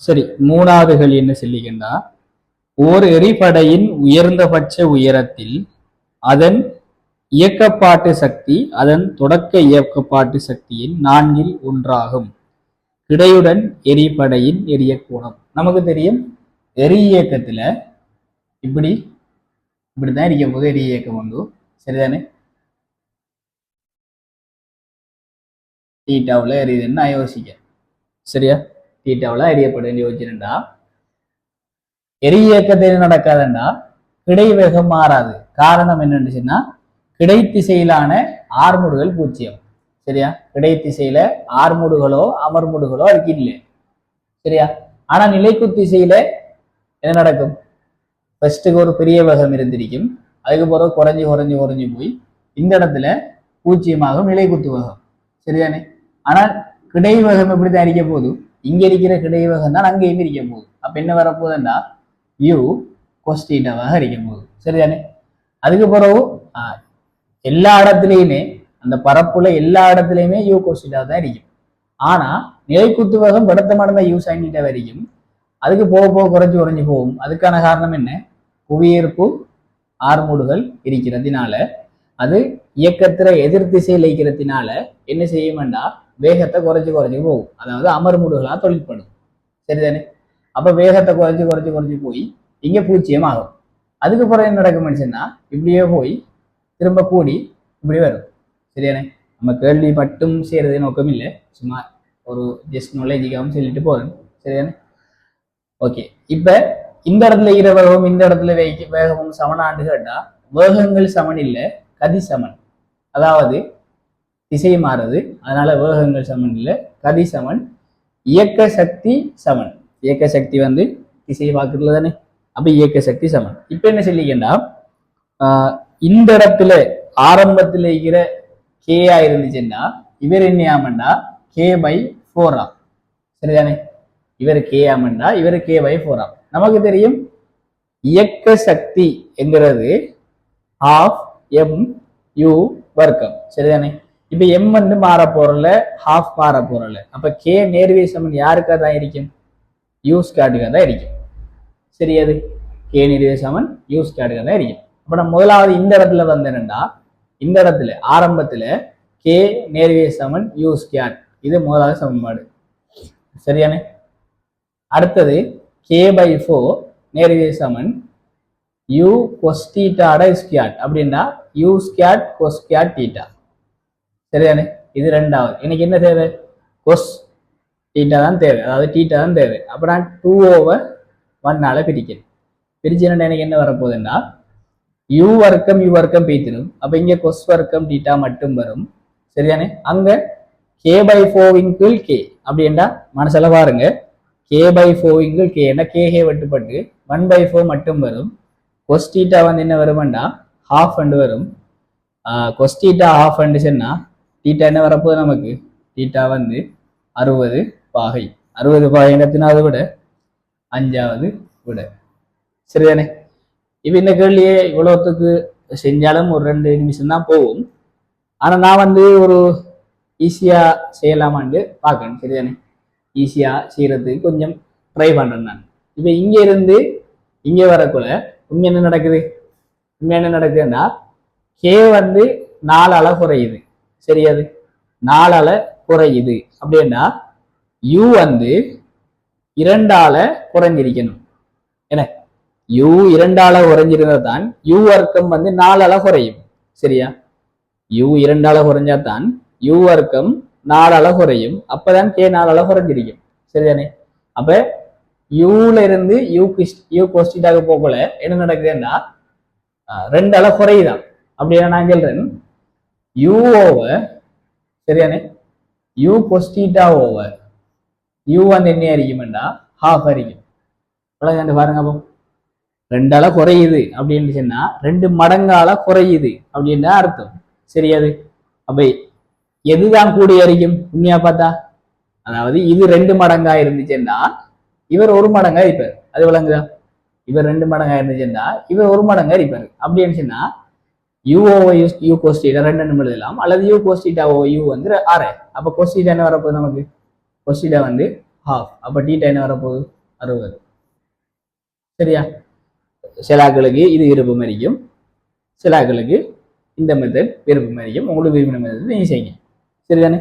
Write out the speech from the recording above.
சரி, மூணாவது கேள்வி என்ன சொல்லிக்கின்றா, ஓர் எரிபடையின் உயர்ந்தபட்ச உயரத்தில் அதன் இயக்கப்பாட்டு சக்தி அதன் தொடக்க இயக்கப்பாட்டு சக்தியின் 1/4 கிடையுடன் எரிபடையின் எரிய கோணம். நமக்கு தெரியும் எரி இயக்கத்துல இப்படிதான் இருக்க போது எரி இயக்கம் உண்டு, சரிதானே? தீட்டாவில் எரியுதுன்னு நான் யோசிக்க, சரியா? தீட்டாவில் எரியப்படுன்னு யோசிச்சுட்டா எரி இயக்கத்தில் நடக்காதுன்னா கிடைவேகம் மாறாது. காரணம் என்னன்னு கிடை திசையிலான ஆர்முடுகள் 0, சரியா? கிடை திசையில ஆர்முடுகளோ அமர்முடுகளோ அதுக்கு இல்லை, சரியா? ஆனா நிலைக்கு திசையில என்ன நடக்கும்? ஃபர்ஸ்ட்டுக்கு ஒரு பெரிய வேகம் இருந்திருக்கும், அதுக்கு பிறகு குறைஞ்சி குறைஞ்சி குறைஞ்சி போய் இந்த இடத்துல 0 நிலைக்குத்து வேகம், சரிதானே? ஆனால் கிடை வேகம் எப்படித்தான் இருக்க போகுது? இங்க இருக்கிற கிடை வேகம் தான் அங்கேயும் இருக்க போகுது. அப்ப என்ன வரப்போகுதுன்னா யூ கொஸ்டீட்டாவாக இருக்க போகுது, சரிதானே? அதுக்கு பிறகு எல்லா இடத்துலையுமே அந்த பரப்புல எல்லா இடத்துலையுமே யூ கொஸ்டீட்டாக தான் இருக்கும். ஆனா நிலைக்குத்து வேகம் படுத்தமான யூ சைன்டா வரைக்கும், அதுக்கு போக போக குறைஞ்சி குறைஞ்சி போகும். அதுக்கான காரணம் என்ன? புவியீர்ப்பு ஆர்முடுகள் இருக்கிறதுனால, அது இயக்கத்துல எதிர் திசையில் இருக்கிறதுனால என்ன செய்யும்னா வேகத்தை குறைஞ்சி குறைஞ்சி போகும். அதாவது அமர்முடுகளா தொழிற்படும், சரிதானே? அப்ப வேகத்தை குறைஞ்சி குறைஞ்சி குறைஞ்சி போய் இங்க 0 ஆகும். அதுக்கு பிறகு என்ன நடக்கும்னு சொன்னா இப்படியே போய் திரும்ப கூடி இப்படி வரும், சரியானே? நம்ம கேள்வி மட்டும் செய்யறது நோக்கம் இல்லை, சும்மா ஒரு ஜஸ்ட் நாலேஜுக்காகவும் சொல்லிட்டு போறேன், சரிதானே? ஓகே, இப்ப இந்த இடத்துல இருக்கிற வேகம் இந்த இடத்துல வேகமும் சமனான்னு கேட்டா வேகங்கள் சமன் இல்லை, கதி சமன். அதாவது திசை மாறுது, அதனால வேகங்கள் சமன் இல்லை, கதி சமன். இயக்க சக்தி சமன். இயக்க சக்தி வந்து திசையை பார்க்கறதுல தானே, அப்ப இயக்க சக்தி சமன். இப்ப என்ன சொல்லிக்கண்டா இந்த இடத்துல ஆரம்பத்தில் இருக்கிற கேயா இருந்துச்சுன்னா இவர் என்ன ஆமண்டா K/4, சரிதானே? இவர் கே ஆமண்டா இவர் K/4. நமக்கு தெரியும் இயக்க சக்தி என்கிறது ½ வர்க்கம், சரிதானே? இப்ப M வந்து மாற போறல, ஹாஃப் மாற போறல, அப்ப கே நேர்வே சமன் யாருக்கா தான் இருக்கும்? யூ ஸ்கொயர்டுக்கா தான் இருக்கும், சரியாது? கே நேர்வே சமன் யூ ஸ்கொயர்டுக்கா தான் இருக்கும். அப்ப நம்ம முதலாவது இந்த இடத்துல வந்தேன்டா, இந்த இடத்துல ஆரம்பத்துல கே நேர்வே சமன் யூ ஸ்கொயர்ட், இது முதலாவது சமன்பாடு, சரியானே? அடுத்தது K/4 நேர்வே சமன் யூ கொஸ் தீட்டாட ஸ்கொயர்ட், அப்படின்னா யூ ஸ்கொயர்ட் கொஸ் ஸ்கொயர்ட் தீட்டா, சரிதானே? இது ரெண்டாவது. எனக்கு என்ன தேவை? கொஸ் தீட்டா தான் தேவை, அதாவது தீட்டா தான் தேவை. அப்ப நான் 2/1 பிரிக்கிறேன். பிரிச்சுன்னா எனக்கு என்ன வரப்போகுதுன்னா யூ வர்க்கம் பிரித்திடும். அப்ப இங்க கொஸ் வர்க்கம் தீட்டா மட்டும் வரும், சரிதானே? அங்க K/4 கே அப்படின்னா மனசுல பாருங்க, K/4 கே என்ன கே வெட்டுப்பட்டு 1/4 மட்டும் வரும். கொஸ் தீட்டா வந்து என்ன வரும்னா ½ வரும். கொஸ் தீட்டா ½ சொன்னா தீட்டா என்ன வரப்போகுது நமக்கு? தீட்டா வந்து 60 பாகை. 60 பாகை இடத்தினாவது விட 5வது விட, சரிதானே? இப்ப இந்த கேள்வியே இவ்வளவுத்துக்கு செஞ்சாலும் ஒரு 2 நிமிஷம் தான் போகும். ஆனா நான் வந்து ஒரு ஈஸியா செய்யலாமான்னு பார்க்கணும், சரிதானே? ஈஸியா செய்யறதுக்கு கொஞ்சம் ட்ரை பண்றேன் நான். இப்ப இங்க இருந்து இங்க வரக்குள்ள உண்மை என்ன நடக்குது? உண்மை என்ன நடக்குதுன்னா கே வந்து 4 குறையுது, சரியாது? 4 குறையுது அப்படின்னா யூ வந்து 2 குறைஞ்சிருக்கணும். என்ன? யூ 2 குறைஞ்சிருந்தா தான் யூ வர்க்கம் வந்து 4 குறையும், சரியா? யூ 2 குறைஞ்சாதான் யூ வர்க்கம் 4 குறையும், அப்பதான் கே 4 குறைஞ்சிருக்கும், சரிதானே? அப்ப யூல இருந்து யூ கொஸ்டிட்டாக போகல என்ன நடக்குதுன்னா 2 குறையுதான். அப்படின்னா நான் சொல்றேன் யூ ஓவர், சரியானே? யூ கொஸ்டிட்டா ஓவர் யூ வந்து என்ன அறிக்கும்டா ½ அறிக்கும். பாருங்க, அப்போ 2 குறையுது அப்படின்னு சொன்னா 2 மடங்கால குறையுது அப்படின்னு அர்த்தம், சரியாது? அப்ப எதுதான் கூடி அறிக்கும் உண்மையா பார்த்தா? அதாவது இது 2 மடங்கா இருந்துச்சுன்னா இவர் 1 மடங்கா இருப்பார், அது விளங்குதா? இவர் 2 மடங்கா இருந்துச்சுன்னா இவர் 1 மடங்கா இருப்பாரு. அப்படின்னு சொன்னா யூ ஓவர் யூ கொஸ்டிட்டா 2 எழுதலாம், அல்லது யூ கொஸ்டிட்டா ஓவர் யூ வந்து 6. அப்ப கொஸ்டிட்டா என்ன வரப்போகுது நமக்கு? கொஸ்டிட்டா வந்து ஹாஃப். அப்போ டீட்டா என்ன வரப்போகுது? 60. சரியா? சிலாக்களுக்கு இது விருப்பம் இருக்கும், சிலாக்களுக்கு இந்த மெத்தட் விருப்பம் இருக்கும். உங்களுக்கு விரும்பின மெத்தட் நீங்கள் செய்யுங்க. சரிதானே?